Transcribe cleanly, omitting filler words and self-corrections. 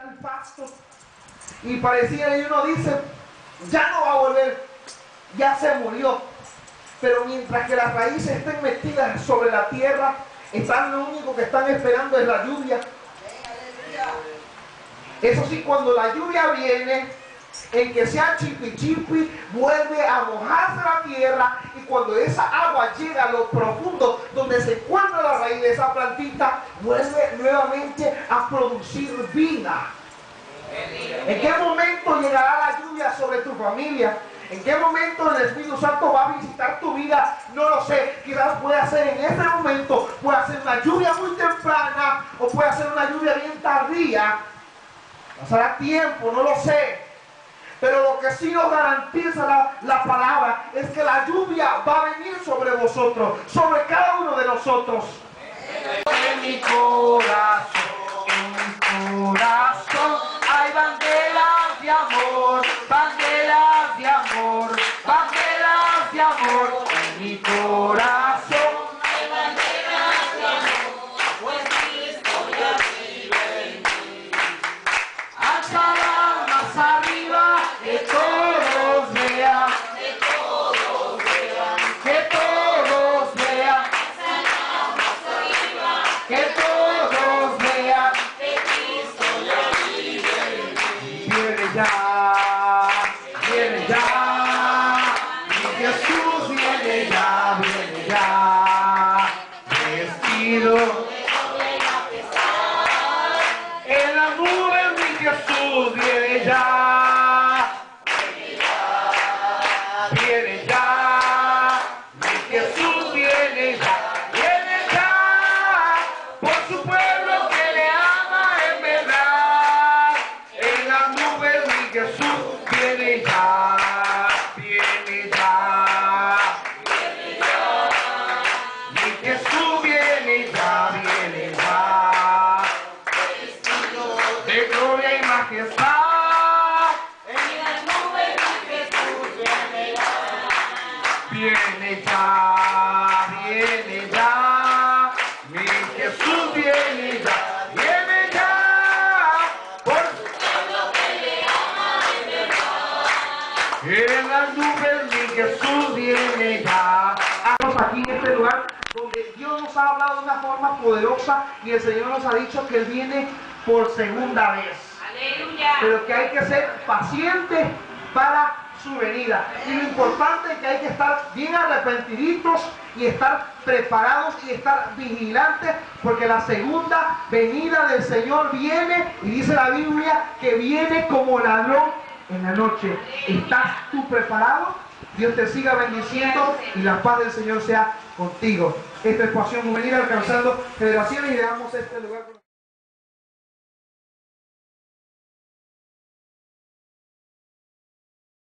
al pasto y pareciera, y uno dice, ya no va a volver, ya se murió. Pero mientras que las raíces estén metidas sobre la tierra, lo único que están esperando es la lluvia. Eso sí, cuando la lluvia viene, en que sea chipi chipi, vuelve a mojarse la tierra, y cuando esa agua llega a lo profundo donde se encuentra la raíz de esa plantita, vuelve nuevamente a producir vida. ¿En qué momento llegará la lluvia sobre tu familia? ¿En qué momento el Espíritu Santo va a visitar tu vida? No lo sé. Quizás puede ser en ese momento, puede ser una lluvia muy temprana o puede ser una lluvia bien tardía. Pasará tiempo, no lo sé. Pero lo que sí nos garantiza la palabra es que la lluvia va a venir sobre vosotros, sobre cada uno de nosotros. En mi corazón hay banderas de amor, banderas de amor, banderas de amor. En mi corazón hay banderas de amor, pues Cristo ya vive en mí. Alzará más arriba, que todos vean, que todos vean, que todos vean. Alzará más arriba, que todos vean, que Cristo ya vive en mí. Viene ya, viene ya, mi Jesús viene ya, vestido en la nube, mi Jesús viene ya, viene ya, mi Jesús viene ya, por su pueblo que le ama en verdad. En la nube mi Jesús viene ya, viene ya, mi Jesús viene ya, de gloria y majestad. En la nube mi Jesús viene ya, viene ya, mi Jesús viene ya, por su pueblo que le ama de verdad. En las nubes mi Jesús viene ya. Estamos aquí en este lugar donde Dios nos ha hablado de una forma poderosa y el Señor nos ha dicho que Él viene por segunda vez. Aleluya. Pero que hay que ser pacientes para su venida. Y lo importante es que hay que estar bien arrepentiditos y estar preparados y estar vigilantes, porque la segunda venida del Señor viene, y dice la Biblia que viene como ladrón en la noche. ¿Estás tú preparado? Dios te siga bendiciendo y la paz del Señor sea contigo. Esta es Pasión Juvenil, alcanzando generaciones, y dejamos este lugar.